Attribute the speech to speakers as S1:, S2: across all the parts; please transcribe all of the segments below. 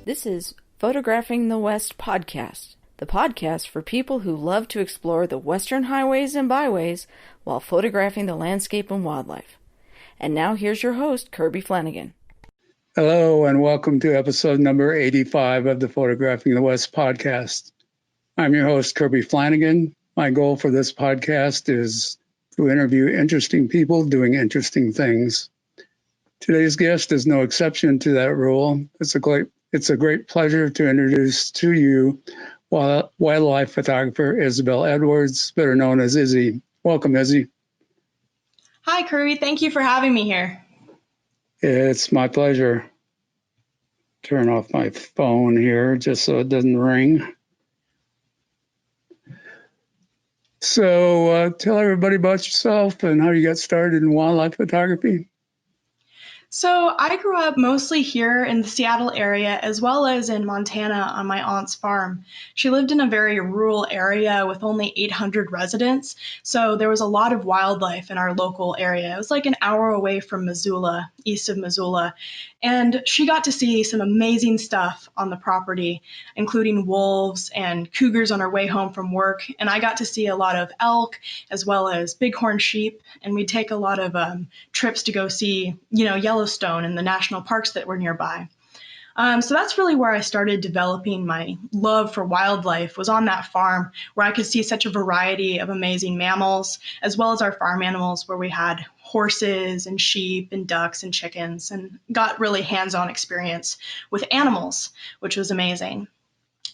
S1: This is Photographing the West podcast, the podcast for people who love to explore the western highways and byways while photographing the landscape and wildlife. And now here's your host, Kirby Flanagan.
S2: Hello, and welcome to episode number 85 of the Photographing the West podcast. I'm your host, Kirby Flanagan. My goal for this podcast is to interview interesting people doing interesting things. Today's guest is no exception to that rule. It's a great pleasure to introduce to you wildlife photographer Isabel Edwards, better known as Izzy. Welcome, Izzy.
S3: Hi, Kirby. Thank you for having me here.
S2: It's my pleasure. Turn off my phone here just so it doesn't ring. So tell everybody about yourself and how you got started in wildlife photography.
S3: So I grew up mostly here in the Seattle area as well as in Montana on my aunt's farm. She lived in a very rural area with only 800 residents, so there was a lot of wildlife in our local area. It was like an hour away from Missoula, east of Missoula, and she got to see some amazing stuff on the property, including wolves and cougars on her way home from work, and I got to see a lot of elk as well as bighorn sheep, and we'd take a lot of trips to go see, Yellowstone and the national parks that were nearby. So that's really where I started developing my love for wildlife, was on that farm where I could see such a variety of amazing mammals, as well as our farm animals where we had horses and sheep and ducks and chickens, and got really hands-on experience with animals, which was amazing.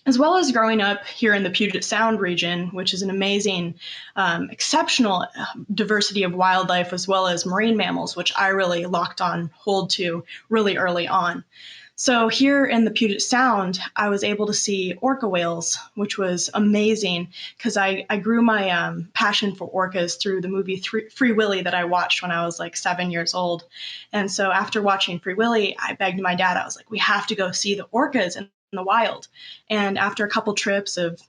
S3: As well as growing up here in the Puget Sound region, which is an amazing, exceptional diversity of wildlife, as well as marine mammals, which I really locked on hold to really early on. So here in the Puget Sound, I was able to see orca whales, which was amazing because I grew my passion for orcas through the movie Free Willy that I watched when I was like 7 years old. And so after watching Free Willy, I begged my dad, I was like, we have to go see the orcas in the wild. And after a couple trips of,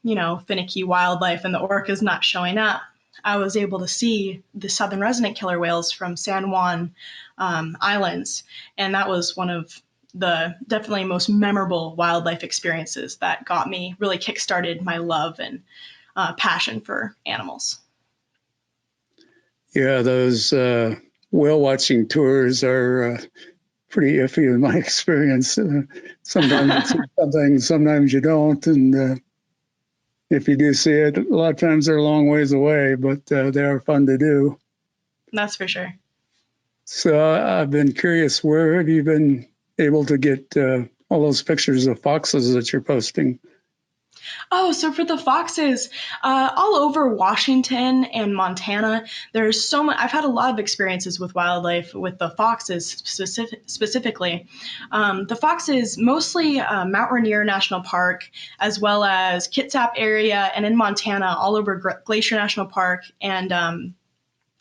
S3: finicky wildlife and the orcas not showing up, I was able to see the southern resident killer whales from San Juan Islands. And that was one of the definitely most memorable wildlife experiences that got me, really kickstarted my love and passion for animals.
S2: Yeah, those whale watching tours are pretty iffy in my experience. Sometimes you see something, sometimes you don't. And if you do see it, a lot of times they're a long ways away, but they are fun to do.
S3: That's for sure.
S2: So I've been curious, where have you been able to get all those pictures of foxes that you're posting?
S3: Oh, so for the foxes, all over Washington and Montana, there's so much. I've had a lot of experiences with wildlife with the foxes specifically. The foxes, mostly Mount Rainier National Park, as well as Kitsap area, and in Montana, all over Glacier National Park and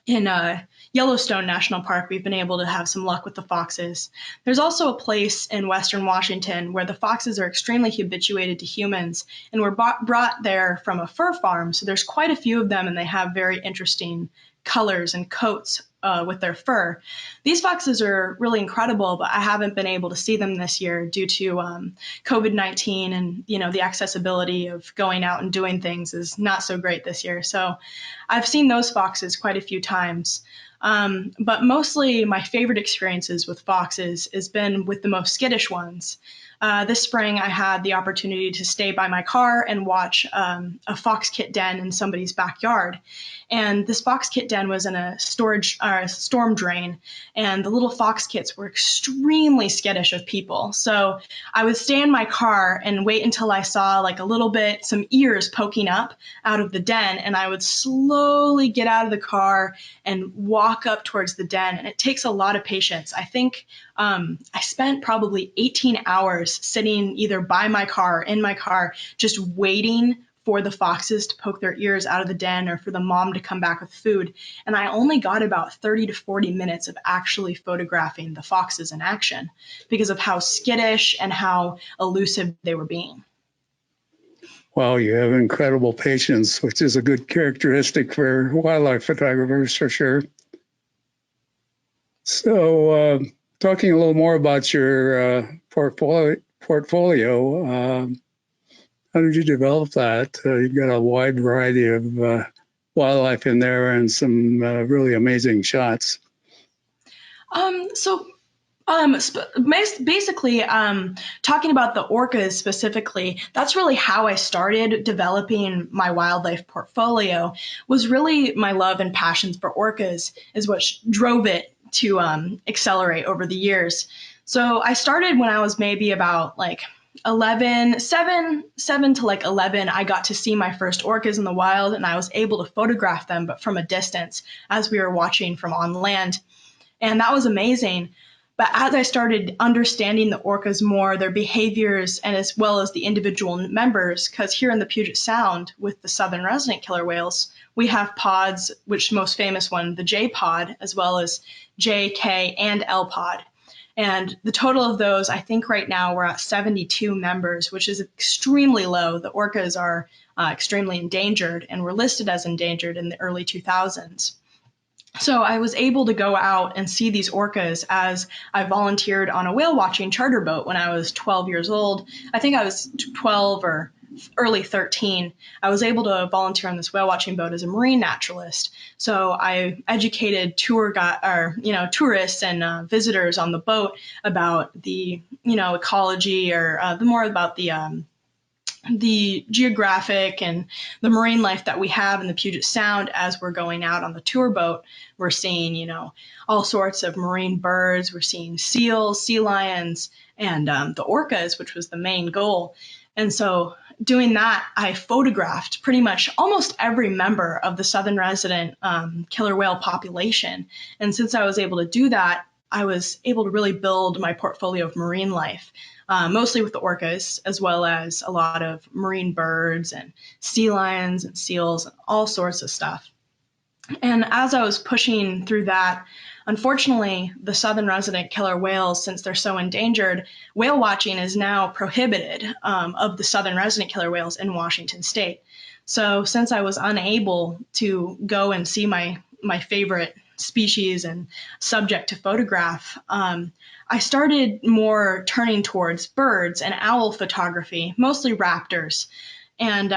S3: in Yellowstone National Park, we've been able to have some luck with the foxes. There's also a place in Western Washington where the foxes are extremely habituated to humans and were brought there from a fur farm. So there's quite a few of them, and they have very interesting colors and coats with their fur. These foxes are really incredible, but I haven't been able to see them this year due to COVID-19, and the accessibility of going out and doing things is not so great this year. So I've seen those foxes quite a few times. But mostly my favorite experiences with foxes has been with the most skittish ones. This spring, I had the opportunity to stay by my car and watch a fox kit den in somebody's backyard. And this fox kit den was in a storm drain, and the little fox kits were extremely skittish of people. So I would stay in my car and wait until I saw like a little bit, some ears poking up out of the den, and I would slowly get out of the car and walk up towards the den. And it takes a lot of patience. I think I spent probably 18 hours sitting either by my car or in my car, just waiting for the foxes to poke their ears out of the den or for the mom to come back with food. And I only got about 30 to 40 minutes of actually photographing the foxes in action because of how skittish and how elusive they were being.
S2: Wow, you have incredible patience, which is a good characteristic for wildlife photographers for sure. So talking a little more about your portfolio, portfolio. How did you develop that? You've got a wide variety of wildlife in there and some really amazing shots.
S3: So basically, talking about the orcas specifically, that's really how I started developing my wildlife portfolio. Was really my love and passions for orcas is what drove it to accelerate over the years. So I started when I was maybe about like 7 to like 11. I got to see my first orcas in the wild, and I was able to photograph them, but from a distance as we were watching from on land. And that was amazing. But as I started understanding the orcas more, their behaviors, and as well as the individual members, because here in the Puget Sound with the southern resident killer whales, we have pods, which the most famous one, the J pod, as well as J, K, and L pod. And the total of those, I think right now we're at 72 members, which is extremely low. The orcas are extremely endangered and were listed as endangered in the early 2000s. So I was able to go out and see these orcas as I volunteered on a whale watching charter boat when I was 12 years old. I think I was 12 or early 13. I was able to volunteer on this whale watching boat as a marine naturalist. So I educated tourists and visitors on the boat about the ecology or the more about the geographic and the marine life that we have in the Puget Sound. As we're going out on the tour boat, we're seeing, all sorts of marine birds. We're seeing seals, sea lions, and the orcas, which was the main goal. And so doing that, I photographed pretty much almost every member of the southern resident killer whale population. And since I was able to do that, I was able to really build my portfolio of marine life. Mostly with the orcas, as well as a lot of marine birds and sea lions and seals and all sorts of stuff. And as I was pushing through that, unfortunately, the southern resident killer whales, since they're so endangered, whale watching is now prohibited of the southern resident killer whales in Washington state. So since I was unable to go and see my favorite species and subject to photograph, I started more turning towards birds and owl photography, mostly raptors. And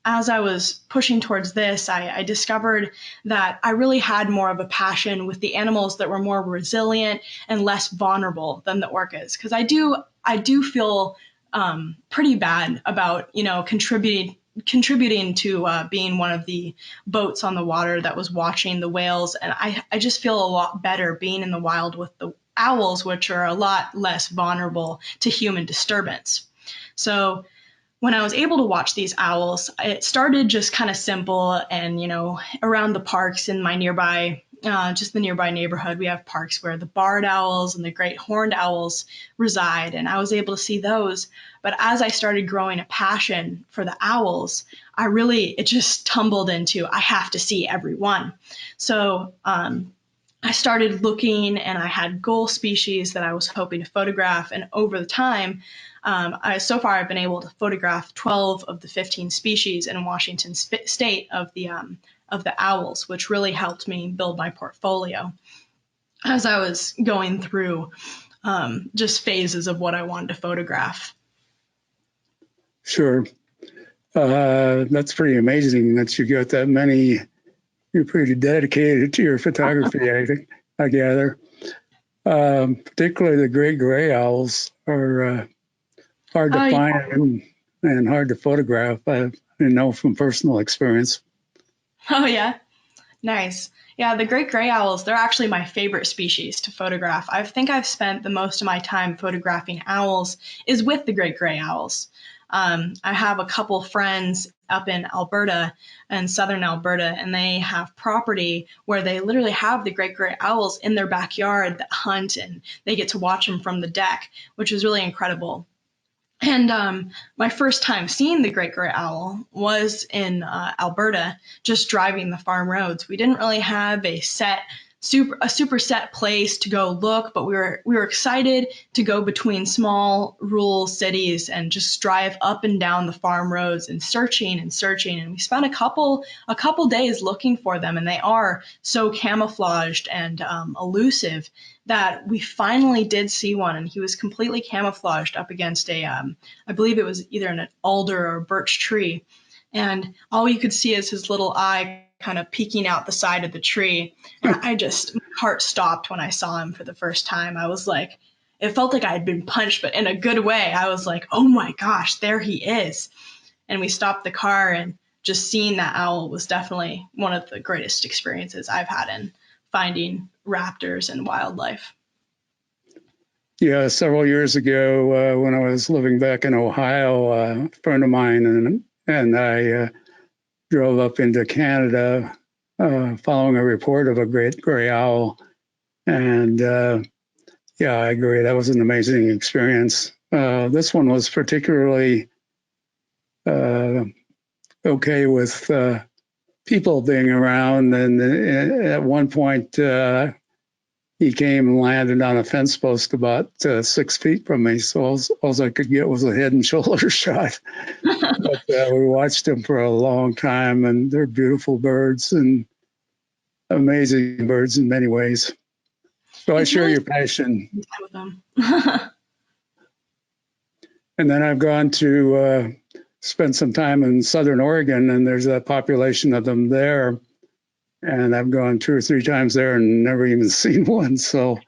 S3: as I was pushing towards this, I discovered that I really had more of a passion with the animals that were more resilient and less vulnerable than the orcas. Because I do feel pretty bad about contributing to being one of the boats on the water that was watching the whales. And I just feel a lot better being in the wild with the owls, which are a lot less vulnerable to human disturbance. So when I was able to watch these owls, it started just kind of simple and, around the parks in my nearby, just the nearby neighborhood, we have parks where the barred owls and the great horned owls reside. And I was able to see those. But as I started growing a passion for the owls, it just tumbled into, I have to see every one. So, I started looking and I had goal species that I was hoping to photograph. And over the time, so far I've been able to photograph 12 of the 15 species in Washington state of the owls, which really helped me build my portfolio as I was going through just phases of what I wanted to photograph.
S2: Sure. That's pretty amazing that you got that many. You're pretty dedicated to your photography, I gather. Particularly the great gray owls are hard to find and hard to photograph. I know from personal experience.
S3: Oh, yeah. Nice. Yeah, the great gray owls, they're actually my favorite species to photograph. I think I've spent the most of my time photographing owls is with the great gray owls. I have a couple friends up in Alberta and southern Alberta, and they have property where they literally have the great gray owls in their backyard that hunt, and they get to watch them from the deck, which is really incredible. And my first time seeing the great gray owl was in Alberta, just driving the farm roads. We didn't really have a set super set place to go look, but we were excited to go between small rural cities and just drive up and down the farm roads and searching and searching. And we spent a couple days looking for them, and they are so camouflaged and elusive that we finally did see one, and he was completely camouflaged up against I believe it was either an alder or a birch tree, and all you could see is his little eye kind of peeking out the side of the tree. And my heart stopped when I saw him for the first time. I was like, it felt like I had been punched, but in a good way. I was like, oh my gosh, there he is. And we stopped the car, and just seeing that owl was definitely one of the greatest experiences I've had in finding raptors and wildlife.
S2: Yeah, several years ago, when I was living back in Ohio, a friend of mine and I drove up into Canada following a report of a great gray owl. And yeah, I agree. That was an amazing experience. This one was particularly okay with people being around. And at one point, he came and landed on a fence post about 6 feet from me. So all I could get was a head and shoulder shot. But we watched them for a long time, and they're beautiful birds and amazing birds in many ways. So I share your passion.
S3: With them.
S2: And then I've gone to spend some time in Southern Oregon, and there's a population of them there. And I've gone 2 or 3 times there and never even seen one. So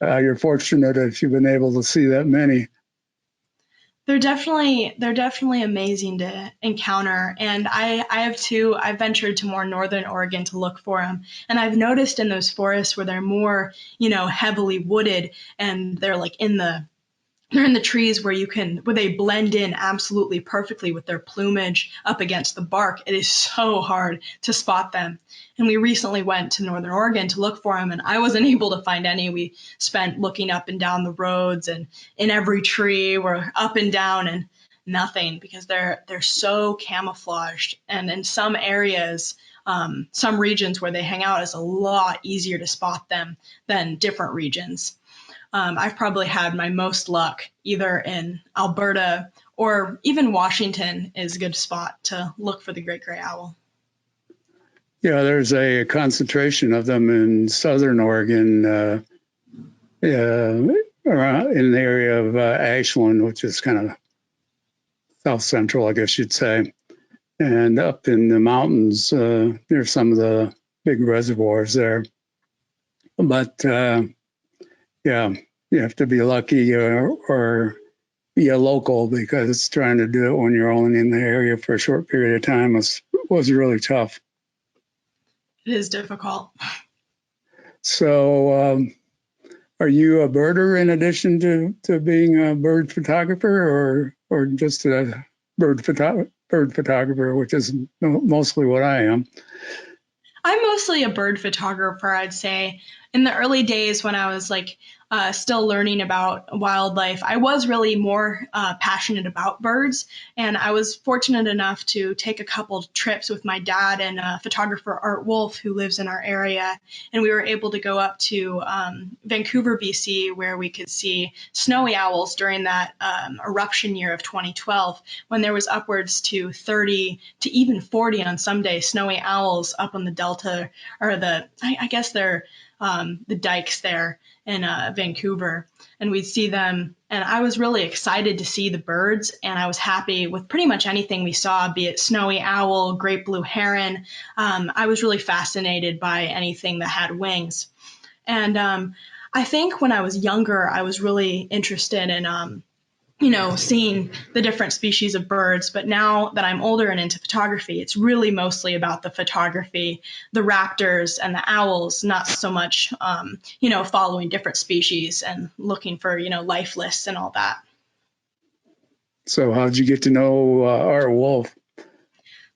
S2: you're fortunate if you've been able to see that many.
S3: They're definitely amazing to encounter. And I have too. I've ventured to more northern Oregon to look for them. And I've noticed in those forests where they're more, heavily wooded, and they're like they're in the trees where they blend in absolutely perfectly with their plumage up against the bark. It is so hard to spot them. And we recently went to Northern Oregon to look for them, and I wasn't able to find any. We spent looking up and down the roads, and in every tree we're up and down, and nothing, because they're so camouflaged. And in some areas, some regions where they hang out, is a lot easier to spot them than different regions. I've probably had my most luck either in Alberta or even Washington is a good spot to look for the great gray owl.
S2: Yeah, there's a concentration of them in Southern Oregon, around in the area of Ashland, which is kind of south central, I guess you'd say. And up in the mountains, there's some of the big reservoirs there. But yeah, you have to be lucky or be a local, because trying to do it when you're only in the area for a short period of time was really tough.
S3: It is difficult.
S2: So are you a birder in addition to being a bird photographer, or just a bird photographer, which is mostly what I am?
S3: I'm mostly a bird photographer, I'd say. In the early days when I was still learning about wildlife, I was really more passionate about birds. And I was fortunate enough to take a couple trips with my dad and photographer Art Wolf, who lives in our area. And we were able to go up to Vancouver, BC, where we could see snowy owls during that eruption year of 2012, when there was upwards to 30 to even 40 on some days snowy owls up on the Delta, or I guess they're the dikes there in Vancouver, and we'd see them. And I was really excited to see the birds, and I was happy with pretty much anything we saw, be it snowy owl, great blue heron. I was really fascinated by anything that had wings. And I think when I was younger, I was really interested in seeing the different species of birds. But now that I'm older and into photography, it's really mostly about the photography, the raptors and the owls, not so much, following different species and looking for, life lists and all that.
S2: So how'd you get to know Art Wolf?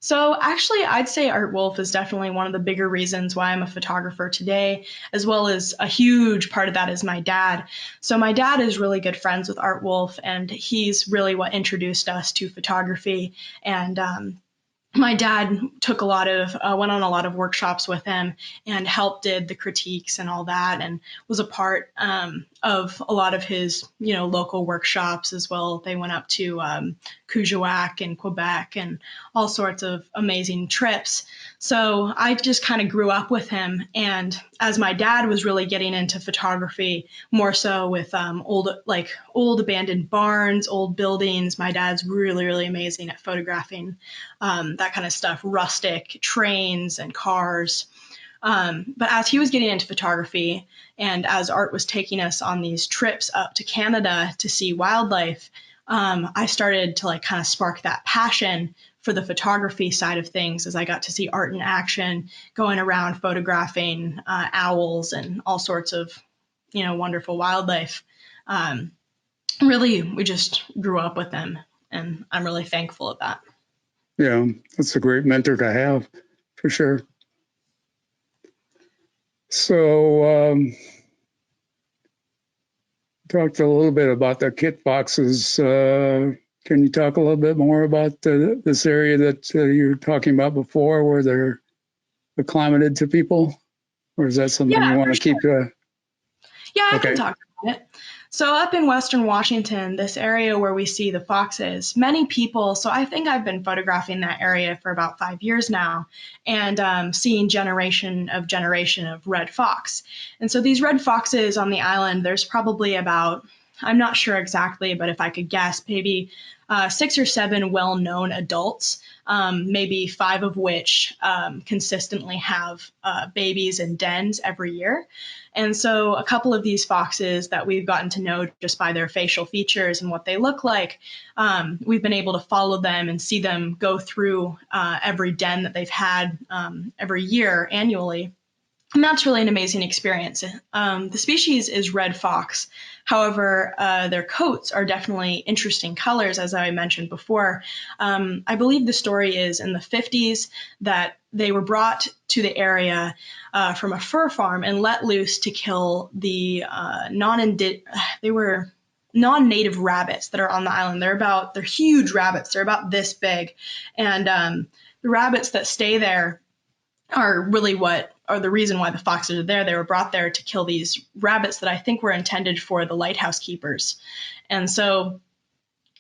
S3: So actually, I'd say Art Wolf is definitely one of the bigger reasons why I'm a photographer today, as well as a huge part of that is my dad. So my dad is really good friends with Art Wolf, and he's really what introduced us to photography. And my dad took went on a lot of workshops with him and helped did the critiques and all that, and was a part of a lot of his, local workshops as well. They went up to Cujuac and Quebec and all sorts of amazing trips. So I just kind of grew up with him. And as my dad was really getting into photography, more so with old abandoned barns, old buildings, my dad's really, really amazing at photographing that kind of stuff, rustic trains and cars. But as he was getting into photography and as Art was taking us on these trips up to Canada to see wildlife, I started to kind of spark that passion for the photography side of things as I got to see Art in action, going around photographing owls and all sorts of, wonderful wildlife. Really, we just grew up with them, and I'm really thankful of that.
S2: Yeah, that's a great mentor to have, for sure. So, talked a little bit about the kit foxes. Can you talk a little bit more about this area that you were talking about before, where they're acclimated to people? Or is that something you want to keep?
S3: Yeah, I
S2: Okay.
S3: can talk about it. So up in Western Washington, this area where we see the foxes, many people, so I think I've been photographing that area for about 5 years now, and seeing generation of red fox. And so these red foxes on the island, there's probably about, I'm not sure exactly, but if I could guess, maybe 6 or 7 well-known adults, maybe 5 of which consistently have babies in dens every year. And so a couple of these foxes that we've gotten to know just by their facial features and what they look like, we've been able to follow them and see them go through every den that they've had every year annually. And that's really an amazing experience. The species is red fox. However, their coats are definitely interesting colors, as I mentioned before. I believe the story is in the 50s that they were brought to the area from a fur farm and let loose to kill the non-native rabbits that are on the island. They're huge rabbits. They're about this big. And the rabbits that stay there are really what are the reason why the foxes are there. They were brought there to kill these rabbits that I think were intended for the lighthouse keepers. And so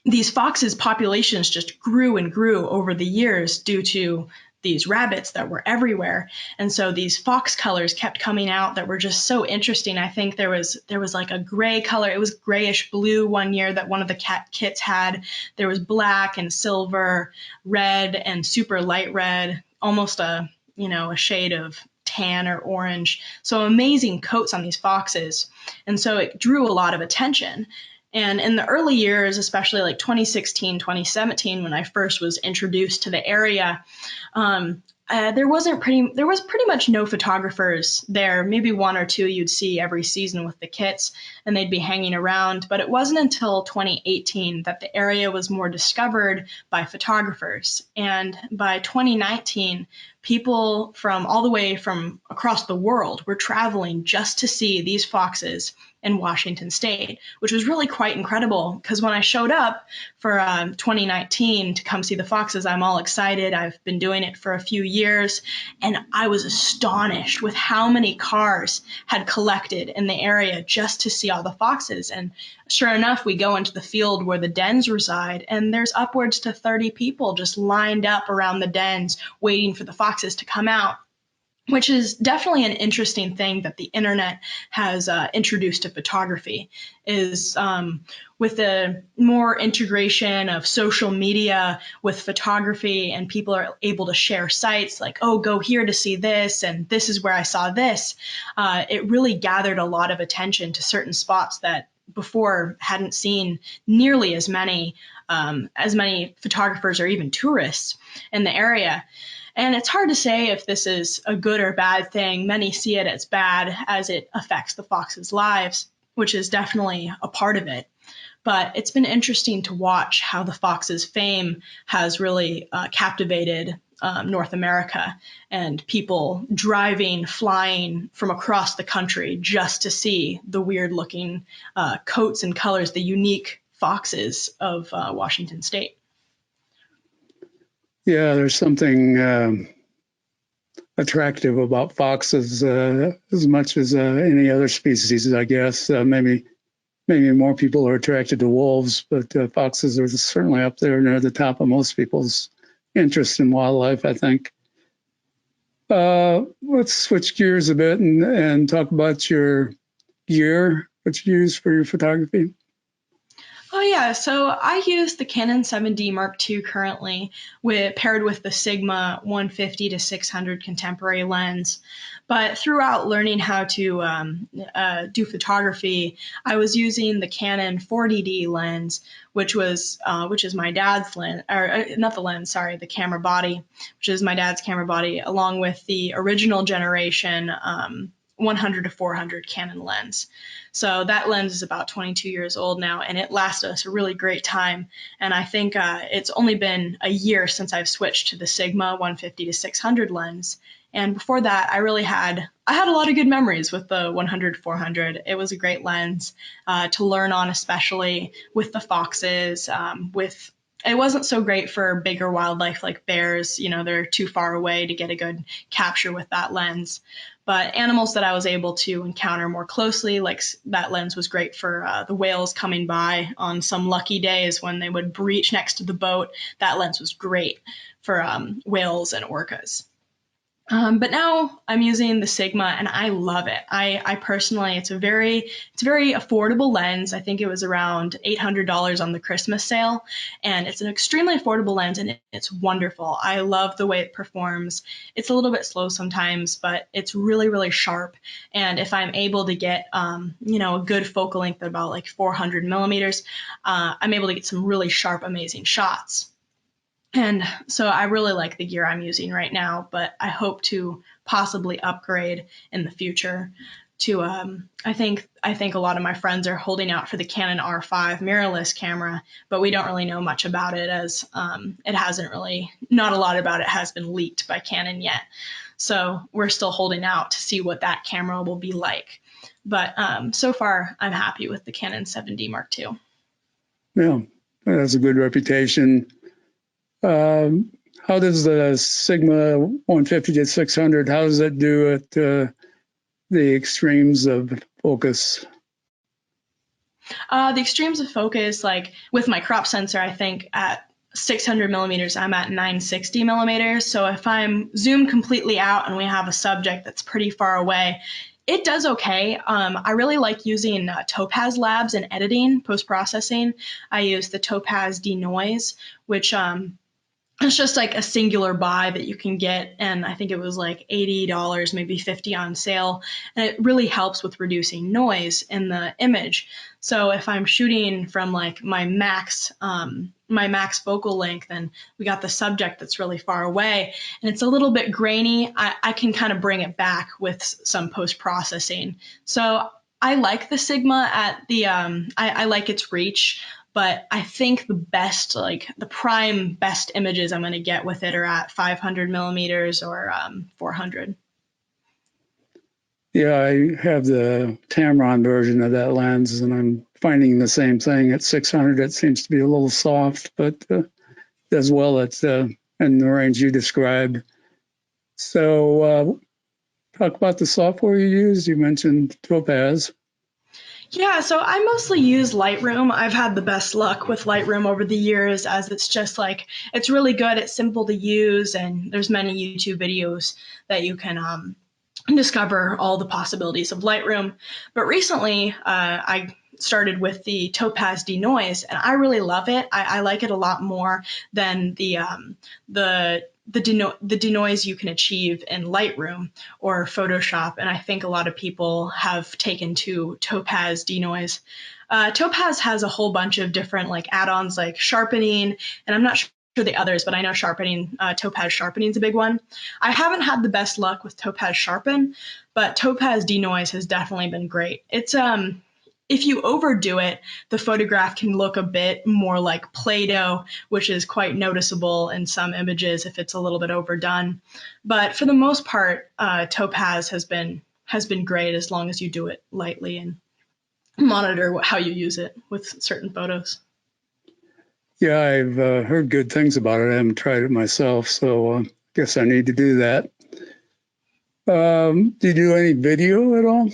S3: these foxes' populations just grew and grew over the years due to these rabbits that were everywhere. And so these fox colors kept coming out that were just so interesting. I think there was like a gray color. It was grayish blue one year that one of the kits had. There was black and silver, red and super light red, almost a shade of tan or orange. So amazing coats on these foxes. And so it drew a lot of attention. And in the early years, especially like 2016, 2017, when I first was introduced to the area, there was pretty much no photographers there. Maybe 1 or 2 you'd see every season with the kits, and they'd be hanging around. But it wasn't until 2018 that the area was more discovered by photographers. And by 2019, people from all the way from across the world were traveling just to see these foxes in Washington State, which was really quite incredible because when I showed up for 2019 to come see the foxes, I'm all excited. I've been doing it for a few years, and I was astonished with how many cars had collected in the area just to see all the foxes. And sure enough, we go into the field where the dens reside, and there's upwards to 30 people just lined up around the dens waiting for the foxes to come out, which is definitely an interesting thing that the internet has introduced to photography, is with the more integration of social media with photography, and people are able to share sites like, oh, go here to see this, and this is where I saw this. It really gathered a lot of attention to certain spots that before hadn't seen nearly as many photographers or even tourists in the area. And it's hard to say if this is a good or bad thing. Many see it as bad as it affects the foxes' lives, which is definitely a part of it. But it's been interesting to watch how the fox's fame has really captivated North America, and people driving, flying from across the country just to see the weird-looking coats and colors, the unique foxes of Washington State.
S2: Yeah, there's something attractive about foxes as much as any other species, I guess. Maybe more people are attracted to wolves, but foxes are certainly up there near the top of most people's interest in wildlife, I think. Let's switch gears a bit and talk about your gear, what you use for your photography.
S3: Oh yeah, so I use the Canon 7D Mark II currently, paired with the Sigma 150 to 600 contemporary lens. But throughout learning how to do photography, I was using the Canon 40D lens, which is my dad's lens, or not the lens, sorry, the camera body, which is my dad's camera body, along with the original generation 100 to 400 Canon lens. So that lens is about 22 years old now, and it lasted us a really great time. And I think it's only been a year since I've switched to the Sigma 150 to 600 lens. And before that, I had a lot of good memories with the 100-400. It was a great lens to learn on, especially with the foxes. It wasn't so great for bigger wildlife like bears. They're too far away to get a good capture with that lens. But animals that I was able to encounter more closely, like that lens was great for the whales coming by on some lucky days when they would breach next to the boat. That lens was great for whales and orcas. But now I'm using the Sigma and I love it. I personally, it's a very affordable lens. I think it was around $800 on the Christmas sale, and it's an extremely affordable lens and it's wonderful. I love the way it performs. It's a little bit slow sometimes, but it's really, really sharp. And if I'm able to get, a good focal length of about like 400 millimeters, I'm able to get some really sharp, amazing shots. And so I really like the gear I'm using right now, but I hope to possibly upgrade in the future to I think a lot of my friends are holding out for the Canon R5 mirrorless camera, but we don't really know much about it as it hasn't really, not a lot about it has been leaked by Canon yet. So we're still holding out to see what that camera will be like. But so far, I'm happy with the Canon 7D Mark II.
S2: Yeah, it has a good reputation. How does the Sigma 150 to 600, how does it do at the extremes of focus?
S3: The extremes of focus, like with my crop sensor, I think at 600 millimeters, I'm at 960 millimeters. So if I'm zoomed completely out and we have a subject that's pretty far away, it does okay. I really like using Topaz Labs in editing, post-processing. I use the Topaz denoise, which it's just like a singular buy that you can get, and I think it was like $80, maybe $50 on sale, and it really helps with reducing noise in the image. So if I'm shooting from like my max focal length and we got the subject that's really far away and it's a little bit grainy, I can kind of bring it back with some post-processing. So I like the Sigma at the I like its reach. But I think the prime best images I'm going to get with it are at 500 millimeters or 400.
S2: Yeah, I have the Tamron version of that lens, and I'm finding the same thing at 600. It seems to be a little soft, but does well at in the range you described. So talk about the software you use. You mentioned Topaz.
S3: Yeah, so I mostly use Lightroom. I've had the best luck with Lightroom over the years as it's just like, it's really good, it's simple to use, and there's many YouTube videos that you can discover all the possibilities of Lightroom. But recently, I started with the Topaz denoise, and I really love it. I like it a lot more than the denoise you can achieve in Lightroom or Photoshop, and I think a lot of people have taken to Topaz denoise. Topaz has a whole bunch of different like add-ons like sharpening, and I'm not sure the others, but I know sharpening, Topaz sharpening is a big one. I haven't had the best luck with Topaz sharpen, but Topaz denoise has definitely been great. It's if you overdo it, the photograph can look a bit more like Play-Doh, which is quite noticeable in some images if it's a little bit overdone. But for the most part, Topaz has been great as long as you do it lightly and monitor how you use it with certain photos.
S2: Yeah, I've heard good things about it. I haven't tried it myself, so I guess I need to do that. Do you do any video at all?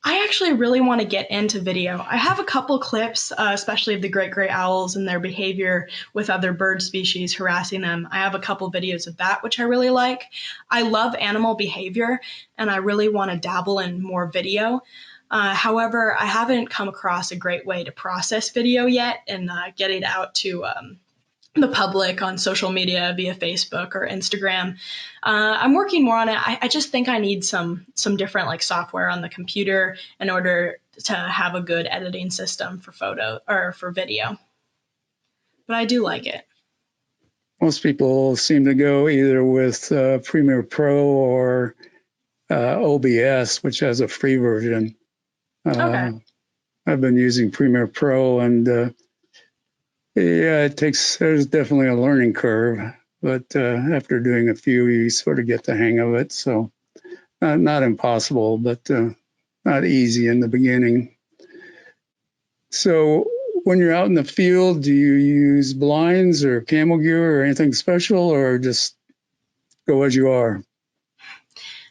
S3: I actually really want to get into video. I have a couple clips, especially of the great gray owls and their behavior with other bird species harassing them. I have a couple videos of that, which I really like. I love animal behavior, and I really want to dabble in more video. However, I haven't come across a great way to process video yet and get it out to the public on social media via Facebook or Instagram. I'm working more on it. I just think I need some different like software on the computer in order to have a good editing system for photo or for video. But I do like it.
S2: Most people seem to go either with Premiere Pro or OBS, which has a free version.
S3: Okay.
S2: I've been using Premiere Pro, and yeah, there's definitely a learning curve, but after doing a few, you sort of get the hang of it. So not impossible, but not easy in the beginning. So when you're out in the field, do you use blinds or camel gear or anything special, or just go as you are?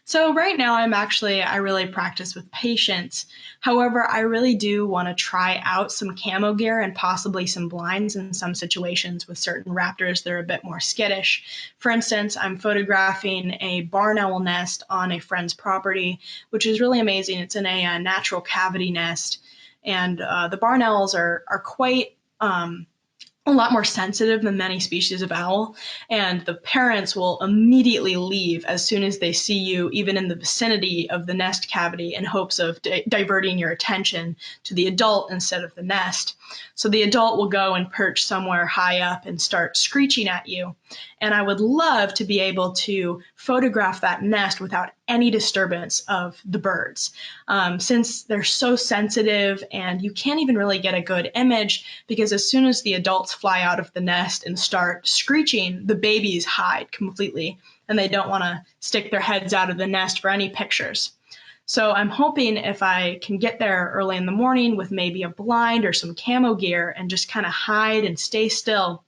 S3: So right now I really practice with patience. However, I really do want to try out some camo gear and possibly some blinds in some situations with certain raptors that are a bit more skittish. For instance, I'm photographing a barn owl nest on a friend's property, which is really amazing. It's in a natural cavity nest, and the barn owls are quite a lot more sensitive than many species of owl, and the parents will immediately leave as soon as they see you, even in the vicinity of the nest cavity, in hopes of diverting your attention to the adult instead of the nest. So the adult will go and perch somewhere high up and start screeching at you. And I would love to be able to photograph that nest without any disturbance of the birds. Since they're so sensitive and you can't even really get a good image, because as soon as the adults fly out of the nest and start screeching, the babies hide completely and they don't want to stick their heads out of the nest for any pictures. So I'm hoping if I can get there early in the morning with maybe a blind or some camo gear and just kind of hide and stay still,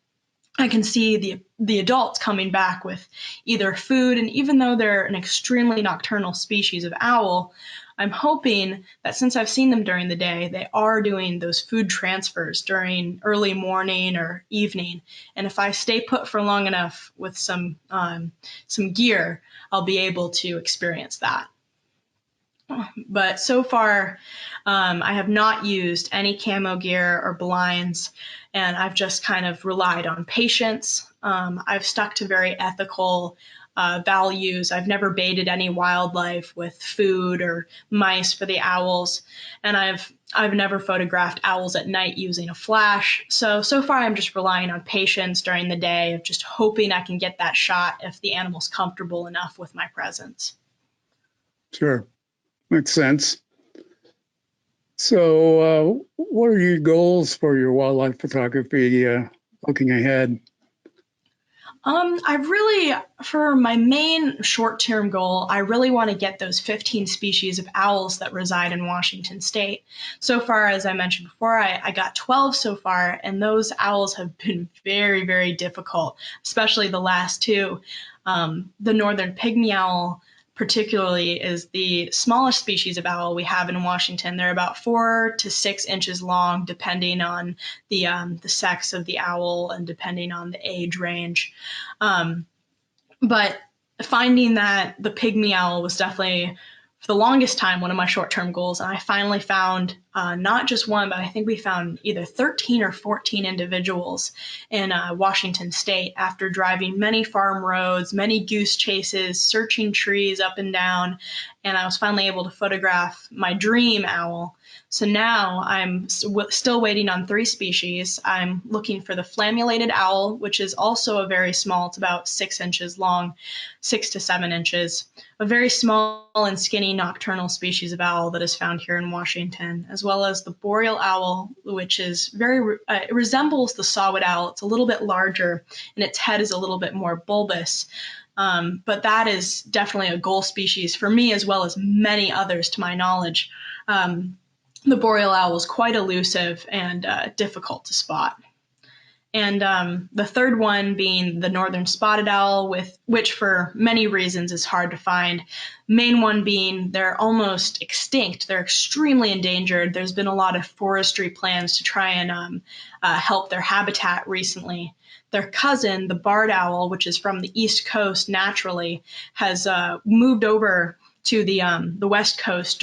S3: I can see the adults coming back with either food, and even though they're an extremely nocturnal species of owl, I'm hoping that since I've seen them during the day, they are doing those food transfers during early morning or evening. And if I stay put for long enough with some gear, I'll be able to experience that. But so far, I have not used any camo gear or blinds, and I've just kind of relied on patience. I've stuck to very ethical values. I've never baited any wildlife with food or mice for the owls, and I've never photographed owls at night using a flash. So far, I'm just relying on patience during the day, of just hoping I can get that shot if the animal's comfortable enough with my presence.
S2: Sure. Makes sense. So, what are your goals for your wildlife photography looking ahead?
S3: For my main short-term goal, I really want to get those 15 species of owls that reside in Washington State. So far, as I mentioned before, I got 12 so far, and those owls have been very, very difficult, especially the last two. The northern pygmy owl, particularly, is the smallest species of owl we have in Washington. They're about 4 to 6 inches long, depending on the sex of the owl and depending on the age range. But finding that the pygmy owl was definitely, for the longest time, one of my short-term goals. And I finally found not just one, but I think we found either 13 or 14 individuals in Washington State after driving many farm roads, many goose chases, searching trees up and down. And I was finally able to photograph my dream owl. So now I'm still waiting on 3 species. I'm looking for the flammulated owl, which is also a very small, it's about 6 inches long, 6 to 7 inches, a very small and skinny nocturnal species of owl that is found here in Washington, as well as the boreal owl, which is it resembles the saw-whet owl. It's a little bit larger and its head is a little bit more bulbous. But that is definitely a goal species for me, as well as many others to my knowledge. The boreal owl is quite elusive and difficult to spot. And the third one being the northern spotted owl, which for many reasons is hard to find. Main one being they're almost extinct. They're extremely endangered. There's been a lot of forestry plans to try and help their habitat recently. Their cousin, the barred owl, which is from the East Coast naturally, has moved over to the West Coast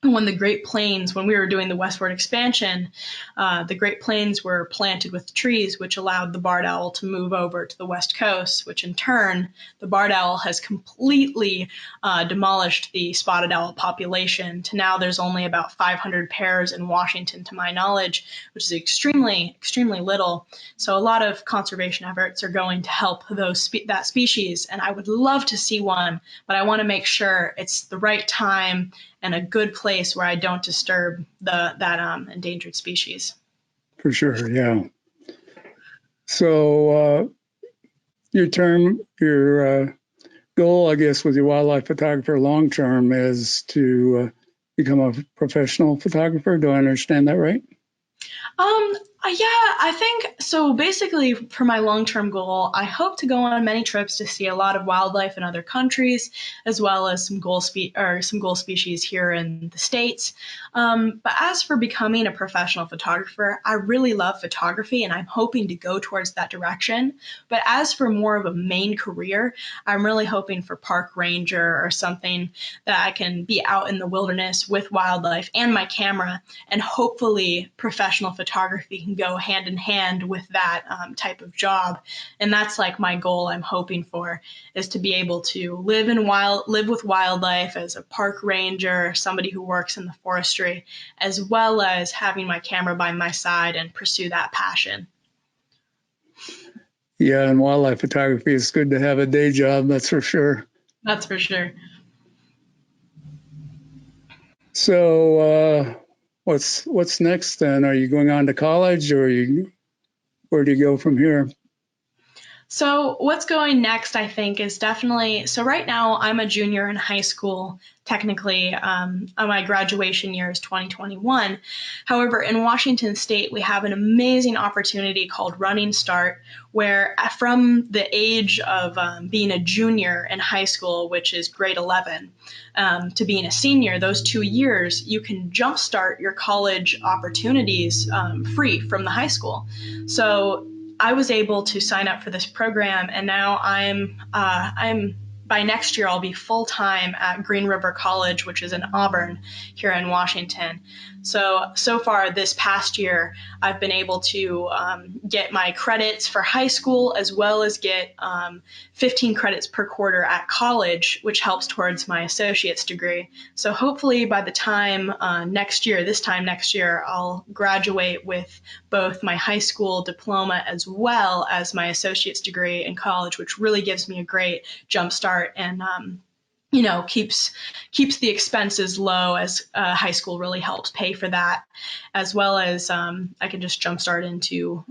S3: when we were doing the westward expansion, the Great Plains were planted with trees, which allowed the barred owl to move over to the West Coast, which in turn, the barred owl has completely demolished the spotted owl population to now there's only about 500 pairs in Washington, to my knowledge, which is extremely, extremely little. So a lot of conservation efforts are going to help that species, and I would love to see one, but I want to make sure it's the right time and a good place where I don't disturb that endangered species.
S2: For sure, yeah. So your goal, I guess, with your wildlife photographer long term is to become a professional photographer. Do I understand that right?
S3: Yeah, I think so. Basically, for my long-term goal, I hope to go on many trips to see a lot of wildlife in other countries, as well as some goal species here in the States. But as for becoming a professional photographer, I really love photography, and I'm hoping to go towards that direction. But as for more of a main career, I'm really hoping for park ranger or something that I can be out in the wilderness with wildlife and my camera, and hopefully professional photography can go hand in hand with that type of job. And that's like my goal I'm hoping for, is to be able to live with wildlife as a park ranger, somebody who works in the forestry, as well as having my camera by my side and pursue that passion.
S2: Yeah, and wildlife photography is good to have a day job, that's for sure.
S3: That's for sure.
S2: So what's next then? Are you going on to college, or where do you go from here?
S3: So what's going next, I think, is definitely, so right now I'm a junior in high school. Technically, my graduation year is 2021. However, in Washington State, we have an amazing opportunity called Running Start, where from the age of being a junior in high school, which is grade 11, to being a senior, those 2 years, you can jumpstart your college opportunities free from the high school. So I was able to sign up for this program, and now I'm by next year I'll be full time at Green River College, which is in Auburn here in Washington. So far this past year, I've been able to get my credits for high school, as well as get 15 credits per quarter at college, which helps towards my associate's degree. So hopefully by the time this time next year, I'll graduate with both my high school diploma as well as my associate's degree in college, which really gives me a great jump start and keeps the expenses low, as high school really helps pay for that, as well as I can just jumpstart into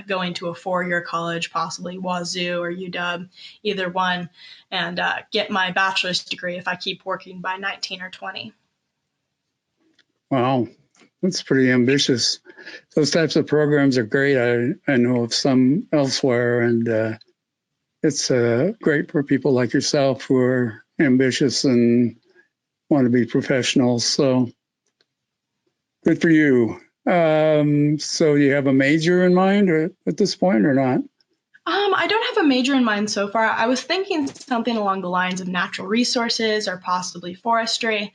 S3: going to a 4-year college, possibly Wazoo or UW, either one, and get my bachelor's degree if I keep working by 19 or 20.
S2: Wow, that's pretty ambitious. Those types of programs are great. I know of some elsewhere, and it's great for people like yourself who are ambitious and want to be professionals. So good for you. So you have a major in mind at this point or not?
S3: I don't have a major in mind so far. I was thinking something along the lines of natural resources or possibly forestry.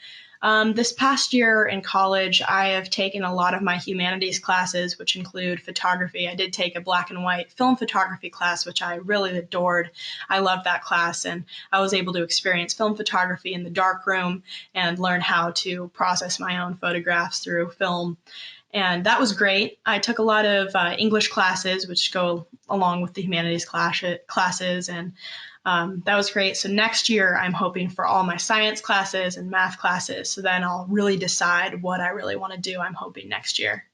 S3: This past year in college, I have taken a lot of my humanities classes, which include photography. I did take a black and white film photography class, which I really adored. I loved that class, and I was able to experience film photography in the dark room and learn how to process my own photographs through film. And that was great. I took a lot of English classes, which go along with the humanities classes, and that was great. So next year, I'm hoping for all my science classes and math classes. So then I'll really decide what I really want to do. I'm hoping next year.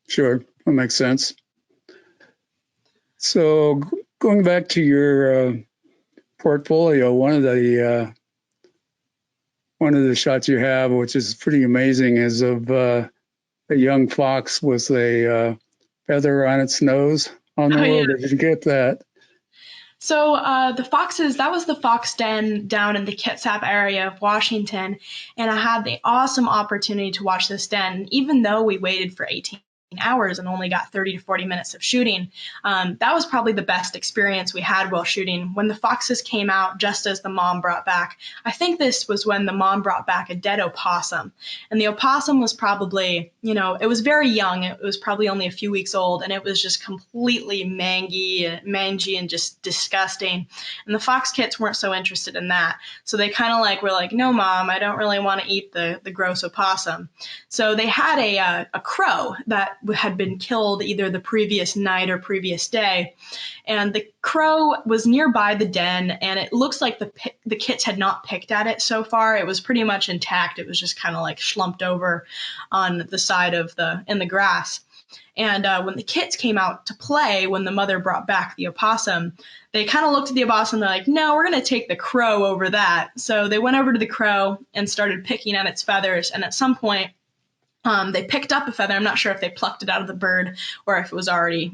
S2: Sure, that makes sense. So going back to your portfolio, one of the shots you have, which is pretty amazing, is of a young fox with a feather on its nose on the
S3: Oh, yeah.
S2: road? Did you get that?
S3: So the foxes, that was the fox den down in the Kitsap area of Washington. And I had the awesome opportunity to watch this den, even though we waited for 18 hours and only got 30 to 40 minutes of shooting. That was probably the best experience we had while shooting. When the foxes came out just as the mom brought back, I think this was when the mom brought back a dead opossum. And the opossum was probably, it was very young. It was probably only a few weeks old, and it was just completely mangy and just disgusting. And the fox kits weren't so interested in that. So they kind of were like, no, mom, I don't really want to eat the gross opossum. So they had a crow that had been killed either the previous night or previous day. And the crow was nearby the den, and it looks like the kits had not picked at it so far. It was pretty much intact. It was just kind of slumped over on the side in the grass. And when the kits came out to play, when the mother brought back the opossum, they kind of looked at the opossum. They're like, no, we're going to take the crow over that. So they went over to the crow and started picking at its feathers. And at some point, they picked up a feather. I'm not sure if they plucked it out of the bird or if it was already,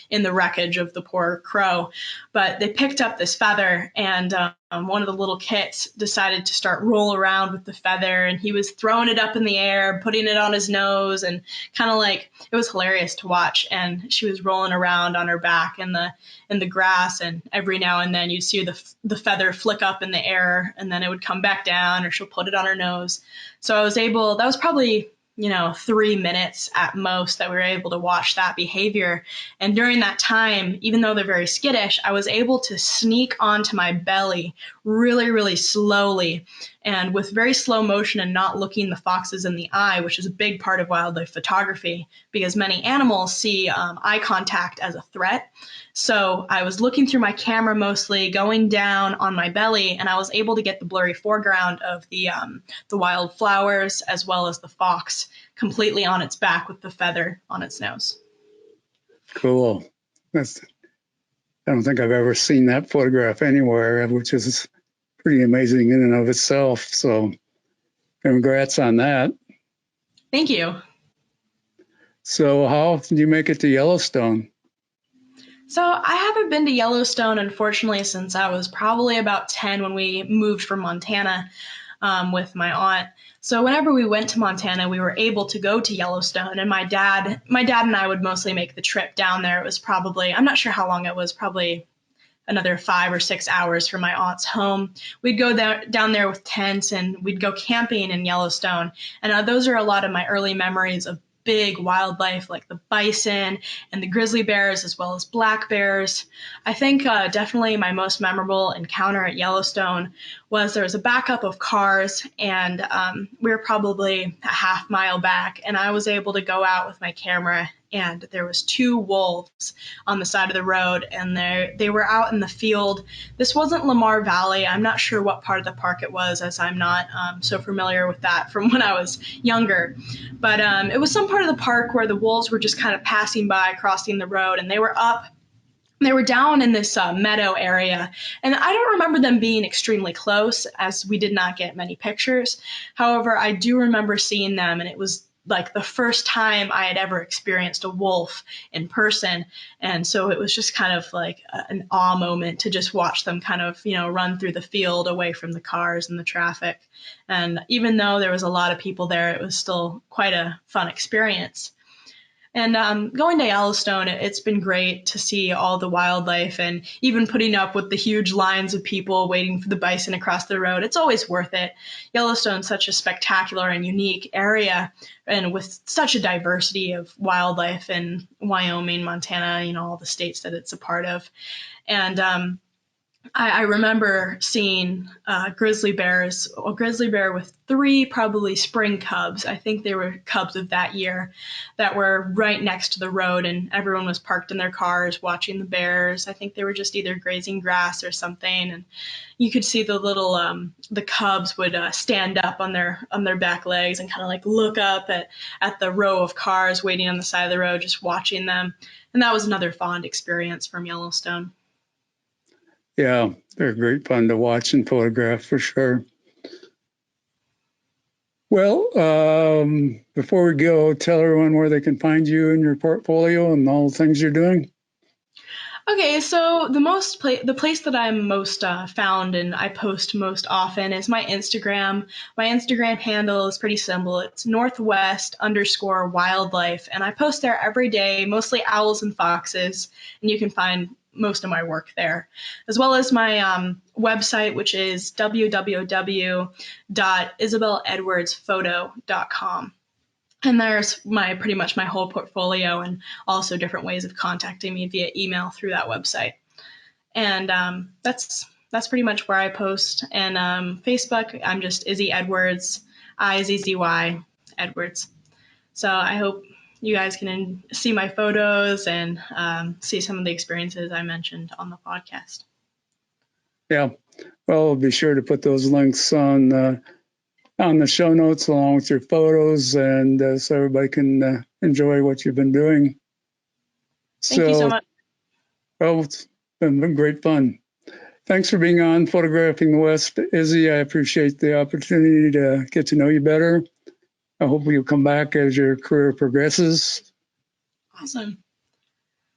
S3: in the wreckage of the poor crow. But they picked up this feather, and one of the little kits decided to start roll around with the feather, and he was throwing it up in the air, putting it on his nose, and kind of it was hilarious to watch. And she was rolling around on her back in the grass, and every now and then you'd see the feather flick up in the air, and then it would come back down, or she'll put it on her nose. So that was probably 3 minutes at most that we were able to watch that behavior. And during that time, even though they're very skittish, I was able to sneak onto my belly really, really slowly and with very slow motion and not looking the foxes in the eye, which is a big part of wildlife photography because many animals see eye contact as a threat. So I was looking through my camera mostly, going down on my belly, and I was able to get the blurry foreground of the wildflowers as well as the fox completely on its back with the feather on its nose.
S2: Cool. I don't think I've ever seen that photograph anywhere, which is pretty amazing in and of itself. So congrats on that.
S3: Thank you.
S2: So how did you make it to Yellowstone?
S3: So I haven't been to Yellowstone, unfortunately, since I was probably about 10 when we moved from Montana with my aunt. So whenever we went to Montana, we were able to go to Yellowstone, and my dad and I would mostly make the trip down there. It was probably, I'm not sure how long it was, probably another 5 or 6 hours from my aunt's home. We'd go down there with tents, and we'd go camping in Yellowstone. And those are a lot of my early memories of big wildlife like the bison and the grizzly bears as well as black bears. I think definitely my most memorable encounter at Yellowstone was there was a backup of cars, and we were probably a half mile back, and I was able to go out with my camera, and there was 2 wolves on the side of the road, and they were out in the field. This wasn't Lamar Valley. I'm not sure what part of the park it was, as I'm not so familiar with that from when I was younger. But it was some part of the park where the wolves were just kind of passing by, crossing the road, and they were down in this meadow area, and I don't remember them being extremely close as we did not get many pictures. However, I do remember seeing them, and it was like the first time I had ever experienced a wolf in person. And so it was just kind of like an awe moment to just watch them kind of, run through the field away from the cars and the traffic. And even though there was a lot of people there, it was still quite a fun experience. And going to Yellowstone, it's been great to see all the wildlife, and even putting up with the huge lines of people waiting for the bison across the road. It's always worth it. Yellowstone's such a spectacular and unique area, and with such a diversity of wildlife in Wyoming, Montana, all the states that it's a part of. And I remember seeing a grizzly bear with 3 probably spring cubs. I think they were cubs of that year that were right next to the road, and everyone was parked in their cars watching the bears. I think they were just either grazing grass or something, and you could see the little the cubs would stand up on their back legs and kind of look up at the row of cars waiting on the side of the road, just watching them. And that was another fond experience from Yellowstone.
S2: Yeah, they're great fun to watch and photograph for sure. Well, before we go, tell everyone where they can find you and your portfolio and all the things you're doing.
S3: Okay, so the place that I'm most found and I post most often is my Instagram. My Instagram handle is pretty simple. It's northwest_wildlife, and I post there every day, mostly owls and foxes, and you can find most of my work there, as well as my website, which is www.isabeledwardsphoto.com. And there's pretty much my whole portfolio and also different ways of contacting me via email through that website. And that's pretty much where I post. And Facebook, I'm just Izzy Edwards, Izzy Edwards. So I hope you guys can see my photos and see some of the experiences I mentioned on the podcast.
S2: Yeah, well, I'll be sure to put those links on the show notes along with your photos, and so everybody can enjoy what you've been doing.
S3: Thank you so much.
S2: Well, it's been great fun. Thanks for being on Photographing the West, Izzy. I appreciate the opportunity to get to know you better. I hope you'll come back as your career progresses.
S3: Awesome.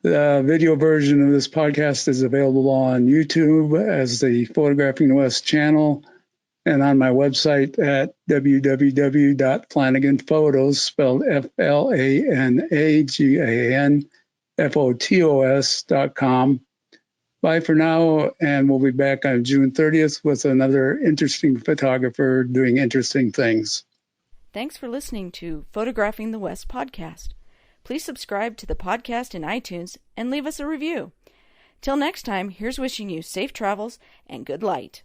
S2: The video version of this podcast is available on YouTube as the Photographing the West channel, and on my website at www.flanaganphotos, spelled FLANAGANPHOTOS.com. Bye for now, and we'll be back on June 30th with another interesting photographer doing interesting things.
S1: Thanks for listening to Photographing the West podcast. Please subscribe to the podcast in iTunes and leave us a review. Till next time, here's wishing you safe travels and good light.